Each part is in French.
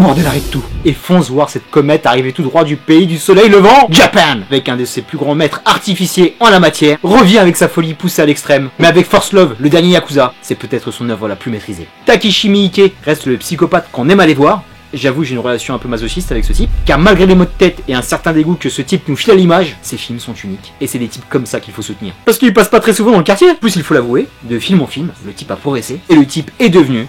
bordel, arrête tout et fonce voir cette comète arriver tout droit du pays du soleil levant, Japan. Avec un de ses plus grands maîtres artificiers en la matière, revient avec sa folie poussée à l'extrême. Mais avec First Love, le dernier Yakuza, c'est peut-être son œuvre la plus maîtrisée. Takeshi Miike reste le psychopathe qu'on aime aller voir. J'avoue, j'ai une relation un peu masochiste avec ce type, car malgré les maux de tête et un certain dégoût que ce type nous file à l'image, ces films sont uniques. Et c'est des types comme ça qu'il faut soutenir. Parce qu'il passe pas très souvent dans le quartier. En plus, il faut l'avouer, de film en film, le type a progressé, et le type est devenu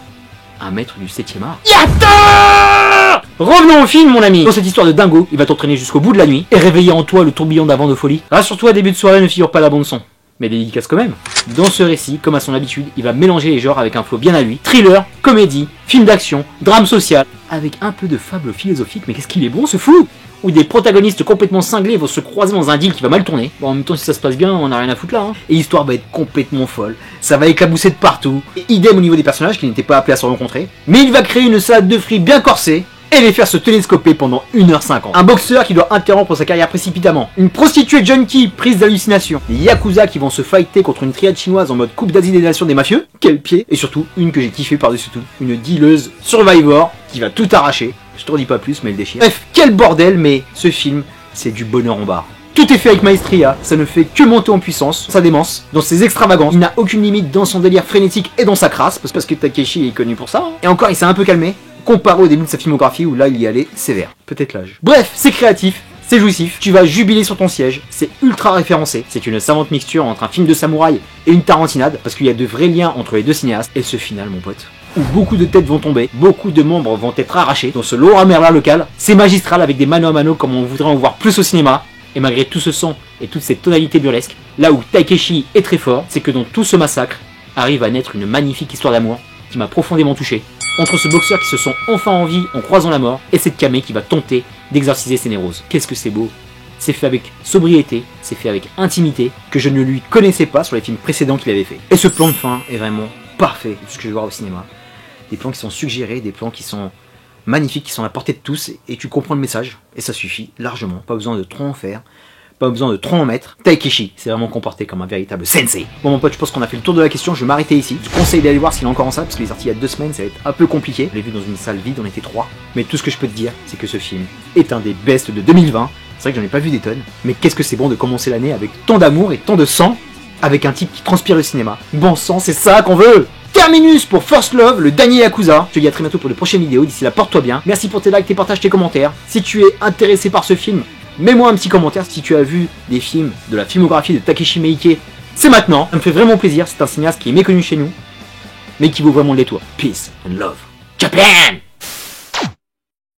un maître du 7ème art. Yatta! Revenons au film, mon ami. Dans cette histoire de dingo, il va t'entraîner jusqu'au bout de la nuit, et réveiller en toi le tourbillon d'un vent de folie. Rassure-toi, début de soirée ne figure pas la bande son. Mais dédicace quand même. Dans ce récit, comme à son habitude, il va mélanger les genres avec un flow bien à lui. Thriller, comédie, film d'action, drame social, avec un peu de fable philosophique, mais qu'est-ce qu'il est bon ce fou! Où des protagonistes complètement cinglés vont se croiser dans un deal qui va mal tourner. Bon, en même temps, si ça se passe bien, on n'a rien à foutre là. Et l'histoire va être complètement folle. Ça va éclabousser de partout. Et idem au niveau des personnages qui n'étaient pas appelés à se rencontrer. Mais il va créer une salade de fruits bien corsée et les faire se télescoper pendant 1h50. Un boxeur qui doit interrompre sa carrière précipitamment. Une prostituée junkie prise d'hallucination. Des yakuza qui vont se fighter contre une triade chinoise en mode Coupe d'Asie des Nations des mafieux. Quel pied. Et surtout, une que j'ai kiffé par-dessus tout. Une dealeuse Survivor qui va tout arracher. Je te redis pas plus, mais elle déchire. Bref, quel bordel, mais ce film, c'est du bonheur en barre. Tout est fait avec maestria, ça ne fait que monter en puissance, sa démence, dans ses extravagances. Il n'a aucune limite dans son délire frénétique et dans sa crasse, parce que Takeshi est connu pour ça. Hein. Et encore, il s'est un peu calmé, comparé au début de sa filmographie où là, il y allait sévère. Peut-être l'âge. Bref, c'est créatif. C'est jouissif, tu vas jubiler sur ton siège, c'est ultra référencé, c'est une savante mixture entre un film de samouraï et une tarantinade, parce qu'il y a de vrais liens entre les deux cinéastes, et ce final mon pote, où beaucoup de têtes vont tomber, beaucoup de membres vont être arrachés, dans ce Laura Merlin local, c'est magistral avec des mano à mano comme on voudrait en voir plus au cinéma, et malgré tout ce son et toutes ces tonalités burlesques, là où Takeshi est très fort, c'est que dans tout ce massacre, arrive à naître une magnifique histoire d'amour qui m'a profondément touché. Entre ce boxeur qui se sent enfin en vie en croisant la mort, et cette camée qui va tenter d'exorciser ses névroses. Qu'est-ce que c'est beau! C'est fait avec sobriété, c'est fait avec intimité, que je ne lui connaissais pas sur les films précédents qu'il avait fait. Et ce plan de fin est vraiment parfait, tout ce que je vais voir au cinéma. Des plans qui sont suggérés, des plans qui sont magnifiques, qui sont à la portée de tous, et tu comprends le message, et ça suffit largement, pas besoin de trop en faire. Pas besoin de trop en mettre. Takeshi s'est vraiment comporté comme un véritable sensei. Bon mon pote, je pense qu'on a fait le tour de la question, je vais m'arrêter ici. Je conseille d'aller voir s'il est encore en salle, parce qu'il est sorti il y a 2 semaines, ça va être un peu compliqué. Je l'ai vu dans une salle vide, on était 3. Mais tout ce que je peux te dire, c'est que ce film est un des bests de 2020. C'est vrai que j'en ai pas vu des tonnes, mais qu'est-ce que c'est bon de commencer l'année avec tant d'amour et tant de sang, avec un type qui transpire le cinéma. Bon sang, c'est ça qu'on veut! Terminus pour First Love, le dernier Yakuza. Je te dis à très bientôt pour de prochaines vidéos, d'ici là porte-toi bien. Merci pour tes likes, tes partages, tes commentaires. Si tu es intéressé par ce film, mets-moi un petit commentaire si tu as vu des films de la filmographie de Takeshi Miike. C'est maintenant, ça me fait vraiment plaisir, c'est un cinéaste qui est méconnu chez nous, mais qui vaut vraiment le détour. Peace and love. Japan!